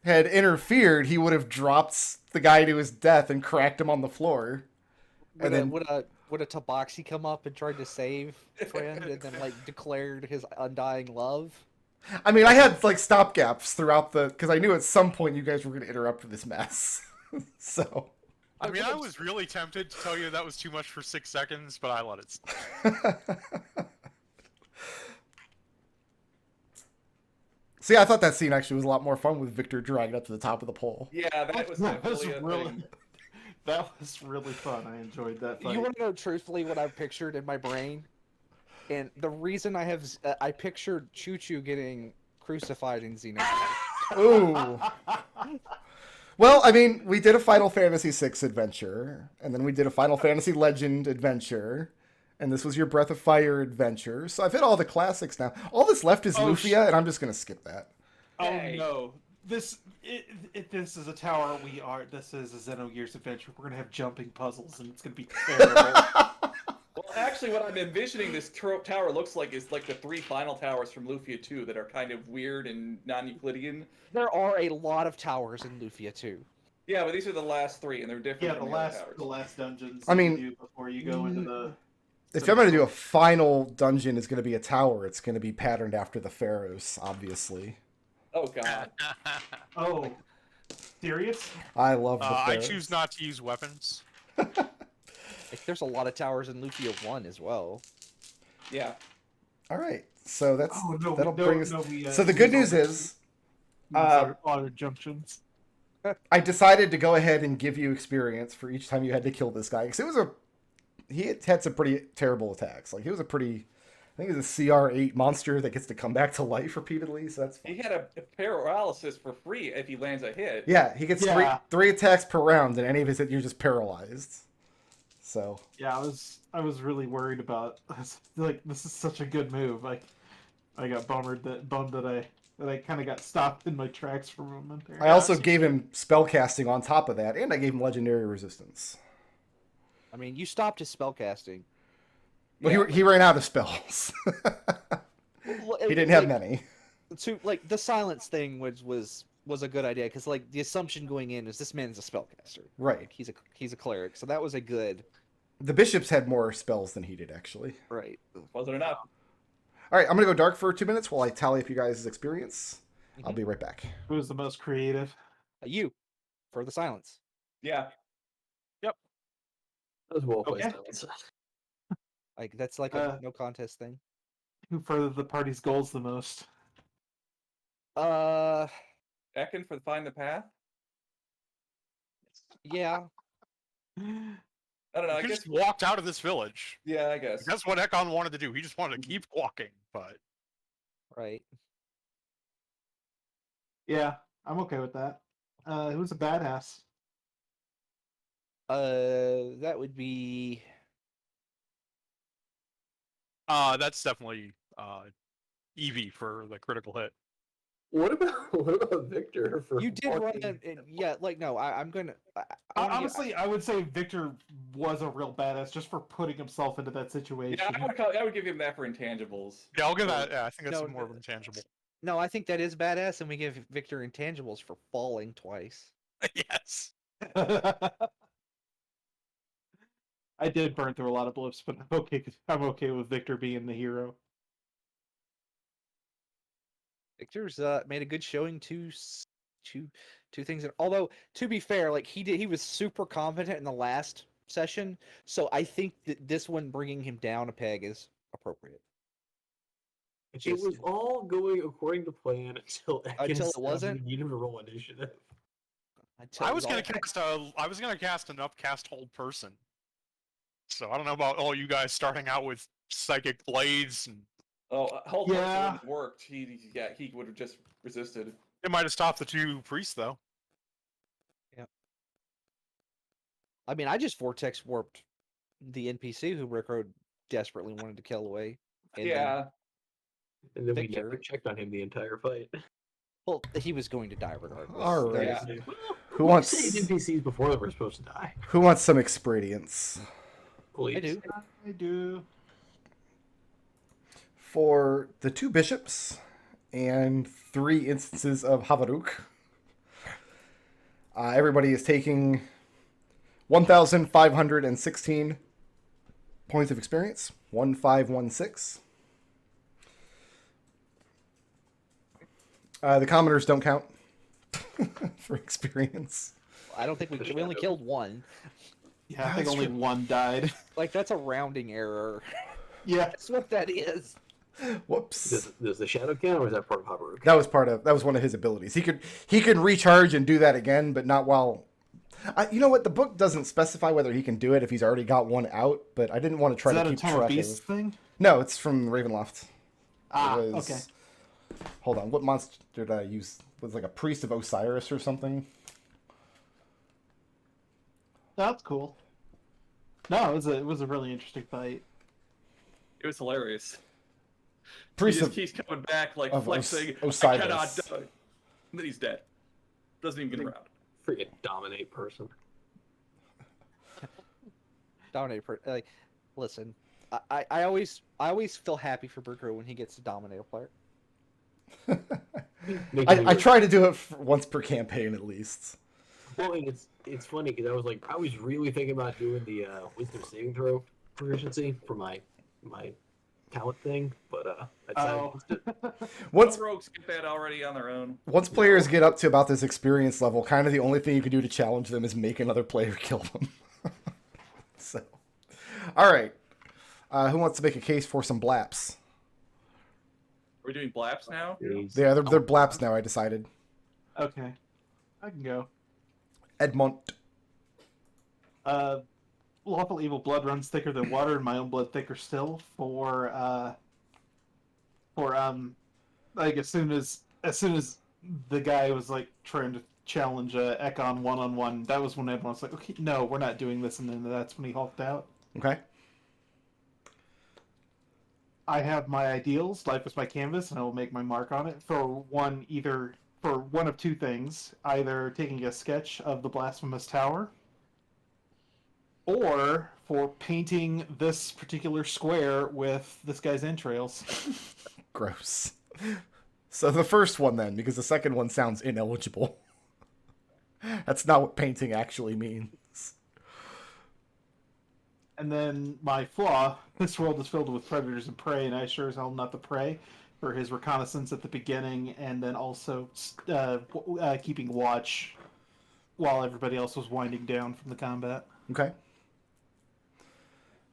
interfered, he would have dropped the guy to his death and cracked him on the floor. Would a Tabaxi come up and tried to save friend and then like declared his undying love? I mean, I had like stopgaps throughout because I knew at some point you guys were going to interrupt this mess. So. I mean, I was really tempted to tell you that was too much for 6 seconds, but I let it slide. See, I thought that scene actually was a lot more fun with Victor dragged up to the top of the pole. Yeah, that was definitely a thing. That was really fun. I enjoyed that fight. You want to know truthfully what I've pictured in my brain? And the reason I pictured Choo Choo getting crucified in Xenoblade. Ooh. Well, I mean, we did a Final Fantasy VI adventure, and then we did a Final Fantasy Legend adventure, and this was your Breath of Fire adventure. So I've hit all the classics now. All that's left is Lufia, and I'm just going to skip that. Hey. Oh no! This is a tower. This is a Xenogears adventure. We're gonna have jumping puzzles, and it's gonna be terrible. Well, actually, what I'm envisioning this tower looks like is like the 3 final towers from Lufia 2 that are kind of weird and non-Euclidean. There are a lot of towers in Lufia 2. Yeah, but these are the last 3, and they're different. Yeah, from the other towers. last dungeons. I mean, you do before you go into the. If I'm going to do a final dungeon, it's going to be a tower. It's going to be patterned after the Pharaohs, obviously. Oh god. Oh, serious? I love the I Pharaohs. choose not to use weapons. Like, there's a lot of towers in Lufia 1 as well. Yeah. All right, so that's Oh no! that'll bring us. We, So the good news is, auto junctions. I decided to go ahead and give you experience for each time you had to kill this guy, because he had some pretty terrible attacks. Like, he was a pretty, I think he was a CR8 monster that gets to come back to life repeatedly, so that's fine. He had a paralysis for free if he lands a hit. Yeah, he gets three attacks per round, and any of his hits, you're just paralyzed. So Yeah, I was really worried about. Like, this is such a good move. I got bummed that I kind of got stopped in my tracks for a moment there. I also gave him spellcasting on top of that, and I gave him legendary resistance. I mean, you stopped his spellcasting. Well, he ran out of spells. He didn't have many. So, like, the silence thing was a good idea, because, like, the assumption going in is this man's a spellcaster. Right. He's a cleric, so that was a good The bishops had more spells than he did, actually. Right. Wasn't enough. All right, I'm going to go dark for 2 minutes while I tally up you guys' experience. I'll be right back. Who was the most creative? You, for the silence. Yeah. Yep. That was well Okay. placed. Like that's like a no contest thing. Who furthered the party's goals the most? Ekon for Find the Path? Yeah. I don't know. I He guess. just walked out of this village. Yeah, I guess. That's what Ekon wanted to do. He just wanted to keep walking, but Right. Yeah, I'm okay with that. Who's a badass? That would be. that's definitely Evie for the critical hit. What about Victor? For You did run walking- yeah, like no, I'm gonna. I wanna get- Honestly, I would say Victor was a real badass just for putting himself into that situation. Yeah, I would give him that for intangibles. Yeah, I'll give that. Yeah, I think that's No, more of an intangible. no, I think that is badass, and we give Victor intangibles for falling twice. Yes. I did burn through a lot of blips, but I'm okay. I'm okay with Victor being the hero. Victor's made a good showing two things. Although to be fair, like he was super competent in the last session, so I think that this one bringing him down a peg is appropriate. It was all going according to plan until it wasn't? You needed to roll initiative. I was gonna cast an upcast hold person. So I don't know about all you guys starting out with psychic blades, and Oh, hold Yeah. person worked. He would have just resisted. it might have stopped the two priests though. I mean, I just vortex warped the NPC who Rickroad desperately wanted to kill away. And then- Yeah. And then we Victor. never checked on him the entire fight. well, he was going to die regardless. All right. Yeah. Who We wants saved NPCs before they were supposed to die. who wants some experience? Please. I do. I do. For the 2 bishops and 3 instances of Havaruk, everybody is taking 1,516 points of experience. 1516. The commoners don't count for experience. I don't think we only killed one. Yeah, I think That's only true. one died. Like that's a rounding error. Yeah. That's what that is. Whoops. Does the shadow count, or is that part of Habaruk? That was one of his abilities. He could recharge and do that again, but not while. You know what? The book doesn't specify whether he can do it if he's already got one out, but I didn't want to try Is to that a keep Tome of track Beasts of. thing? No, it's from Ravenloft. Ah, It was- okay. Hold on, what monster did I use? Was it like a priest of Osiris or something? That's cool. No, it was a really interesting fight. It was hilarious. Priest He just of keeps coming back, like of flexing. Osiris. I cannot die. And then he's dead. Doesn't even get around. Freaking dominate person. Dominate. Like, listen, I always feel happy for Burger when he gets to dominate a player. I try to do it once per campaign at least. Well, and it's funny because I was really thinking about doing the wisdom saving throw proficiency for my talent thing, but I decided Oh. Once Some rogues get that already on their own. once players get up to about this experience level, kind of the only thing you can do to challenge them is make another player kill them. So, all right. Who wants to make a case for some blaps? Are we doing blaps now? Yeah, they're blaps now. I decided. Okay. I can go. Edmont. Lawful evil blood runs thicker than water, and my own blood thicker still. Like as soon as the guy was like trying to challenge Ekon 1-on-1, that was when everyone's like, okay, no, we're not doing this, and then that's when he hulked out. Okay. I have my ideals. Life is my canvas, and I will make my mark on it for one of two things: either taking a sketch of the blasphemous tower, or for painting this particular square with this guy's entrails. Gross. So the first one then, because the second one sounds ineligible. That's not what painting actually means. And then my flaw, this world is filled with predators and prey, and I sure as hell not the prey for his reconnaissance at the beginning, and then also keeping watch while everybody else was winding down from the combat. Okay.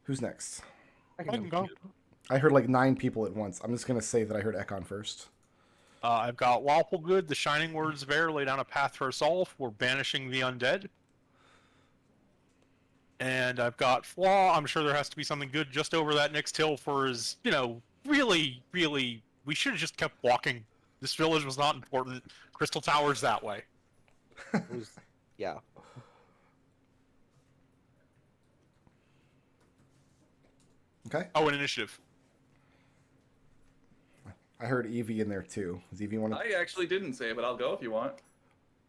Who's next? I I can go. I heard like 9 people at once. I'm just gonna say that I heard Ekon first. I've got Lawful Good, the Shining Words of Air, lay down a path for us all for banishing the undead. And I've got Flaw. I'm sure there has to be something good just over that next hill for his, really, we should have just kept walking. This village was not important. Crystal Tower's that way. It was, yeah. Okay. Oh, an initiative. I heard Evie in there too. Does Evie want to? I actually didn't say it, but I'll go if you want.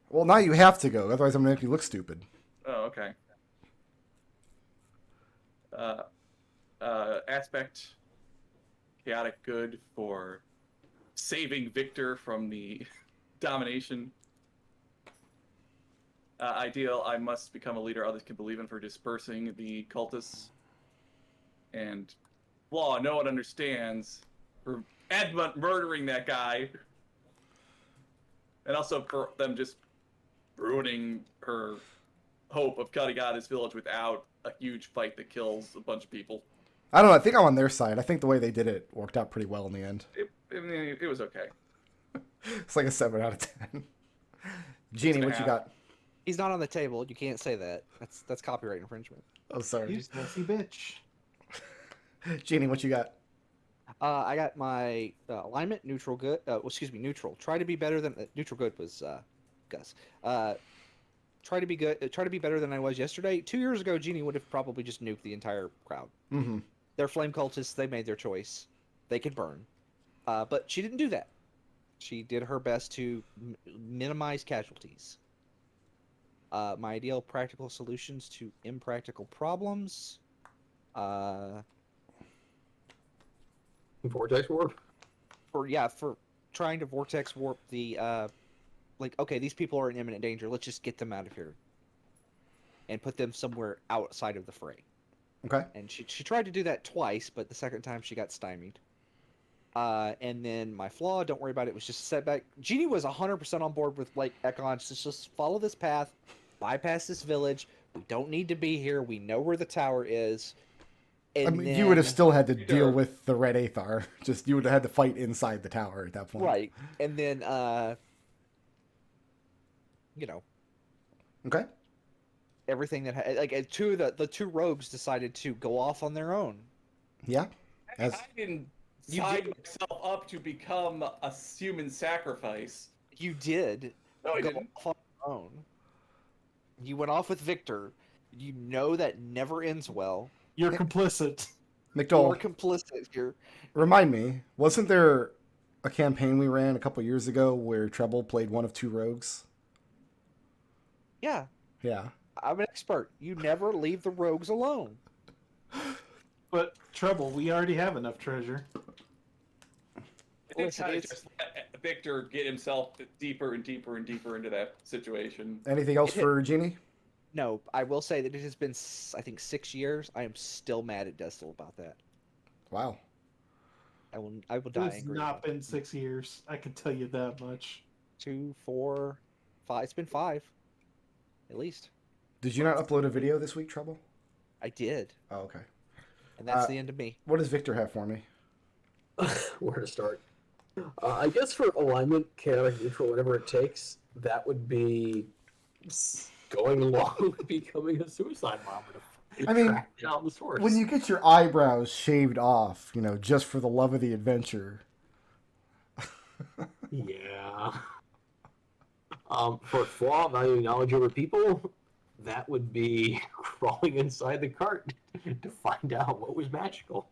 Well, now you have to go. Otherwise, I'm gonna make you look stupid. Oh, okay. Aspect chaotic good for saving Victor from the domination. Ideal, I must become a leader others can believe in for dispersing the cultists. And Flaw, no one understands for Edmont murdering that guy. And also for them just ruining her hope of cutting out this village without a huge fight that kills a bunch of people. I don't know. I think I'm on their side. I think the way they did it worked out pretty well in the end. It was okay. It's like a 7 out of 10. Jeannie, what you got? He's not on the table. You can't say that. That's copyright infringement. Oh, sorry. You messy bitch. Jeannie, what you got? I got my alignment neutral good. Neutral. Try to be better than neutral good was Gus. Try to be good. Try to be better than I was yesterday. 2 years ago, Jeannie would have probably just nuked the entire crowd. Mm-hmm. They're flame cultists. They made their choice. They can burn, but she didn't do that. She did her best to minimize casualties. My ideal practical solutions to impractical problems. Vortex warp. For trying to vortex warp the okay, these people are in imminent danger. Let's just get them out of here and put them somewhere outside of the fray. Okay. And she tried to do that twice, but the second time she got stymied. And then my flaw, don't worry about it, was just a setback. Jeannie was 100% on board with Ekon. Just follow this path, bypass this village. We don't need to be here. We know where the tower is. And you would have still had to deal with the Red Aethar. Just you would have had to fight inside the tower at that point. Right. And then Okay. everything that the two rogues decided to go off on their own. Yeah. I didn't sign myself up to become a human sacrifice. You did. No, I go didn't. off on your own. You went off with Victor. You know that never ends well. You're complicit. You're McDohl, complicit here. remind me, wasn't there a campaign we ran a couple years ago where Treble played one of 2 rogues? Yeah, Yeah. I'm an expert. You never leave the rogues alone. But Treble, we already have enough treasure. I think Listen, kind of it's- just let Victor get himself deeper and deeper and deeper into that situation. Anything else for Jeannie? No, I will say that it has been, I think, 6 years. I am still mad at Destil about that. Wow. I will die It's angry. not been 6 years. I can tell you that much. 2, 4, 5. It's been 5, at least. Did you not upload a video this week, Treble? I did, Oh, okay. and that's the end of me. What does Victor have for me? Where to start? I guess for alignment, chaotic, neutral, whatever it takes, that would be going along with becoming a suicide bomber. I mean, track down the source. When you get your eyebrows shaved off, just for the love of the adventure. Yeah. For flaw, valuing knowledge over people, that would be crawling inside the cart to find out what was magical.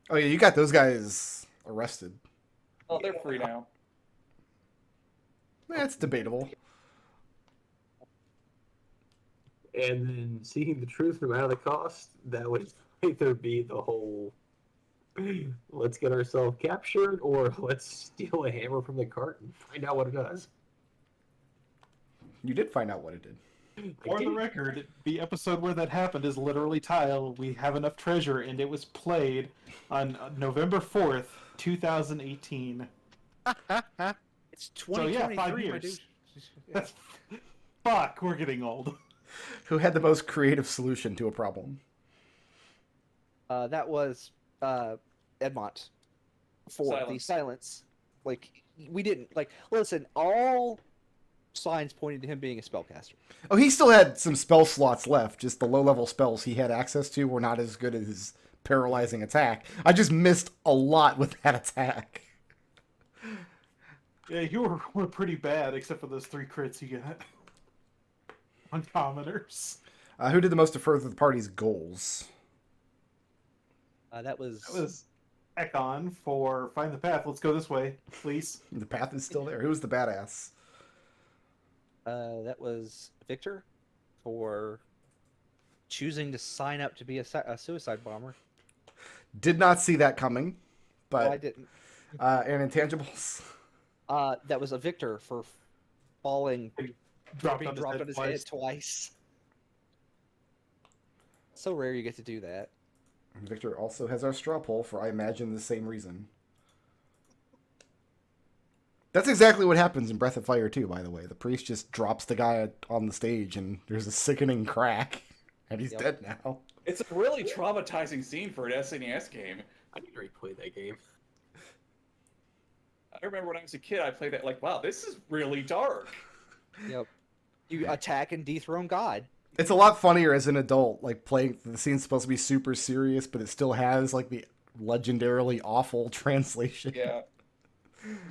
Oh yeah, you got those guys arrested. Oh, they're free now. It's debatable. And then seeking the truth no matter the cost, that would either be the whole let's get ourselves captured or let's steal a hammer from the cart and find out what it does. You did find out what it did. For the record, the episode where that happened is literally titled "We Have Enough Treasure," and it was played on November 4th, 2018. It's So yeah, 2023, 5 my years. dude. That's fuck. We're getting old. Who had the most creative solution to a problem? That was Edmont for the silence. Like, we didn't like. Listen, all signs pointed to him being a spellcaster. Oh, he still had some spell slots left. Just the low-level spells he had access to were not as good as his paralyzing attack. I just missed a lot with that attack. Yeah, you were pretty bad, except for those 3 crits you got on commoners. Who did the most to further the party's goals? That was Ekon for Find the Path. Let's go this way, please. The path is still there. Who was the badass? that was Victor for choosing to sign up to be a suicide bomber. Did not see that coming, but I didn't. And intangibles. That was a Victor for falling, being dropped on his head twice. So rare you get to do that. Victor also has our straw poll for, I imagine, the same reason. That's exactly what happens in Breath of Fire too, by the way. The priest just drops the guy on the stage and there's a sickening crack and he's dead now. It's a really traumatizing scene for an SNES game. I need to replay that game. I remember when I was a kid, I played that like, wow, this is really dark. Yep. You attack and dethrone God. It's a lot funnier as an adult, like playing, the scene's supposed to be super serious, but it still has like the legendarily awful translation. Yeah.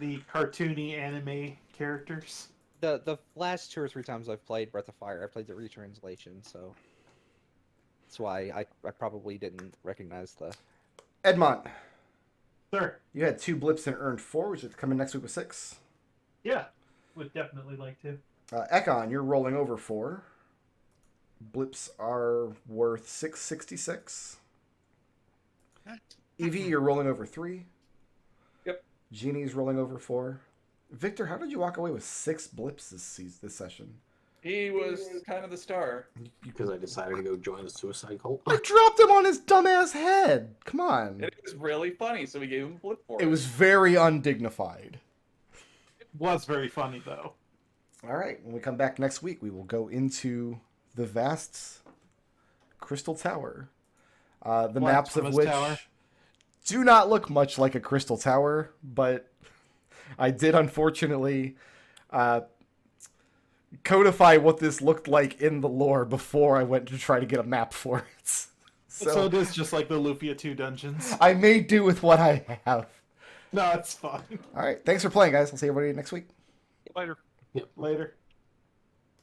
The cartoony anime characters. The last 2 or 3 times I've played Breath of Fire, I played the retranslation, so that's why I probably didn't recognize the... Edmont, Sir. you had 2 blips and earned 4, which is coming next week with 6. Yeah, would definitely like to. Ekon, you're rolling over 4. Blips are worth 666. Evie, you're rolling over 3. Yep. Jeannie's rolling over 4. Victor, how did you walk away with 6 blips this session? He was kind of the star. Because I decided to go join the suicide cult. I dropped him on his dumbass head. Come on. It was really funny, so we gave him a blip for it. It was very undignified. It was very funny, though. All right. When we come back next week, we will go into the vast Crystal Tower. The maps of which do not look much like a Crystal Tower, but I did unfortunately codify what this looked like in the lore before I went to try to get a map for it. So it is just like the Lufia 2 dungeons. I may do with what I have. No, it's fine. All right. Thanks for playing, guys. I'll see everybody next week. Later. Later.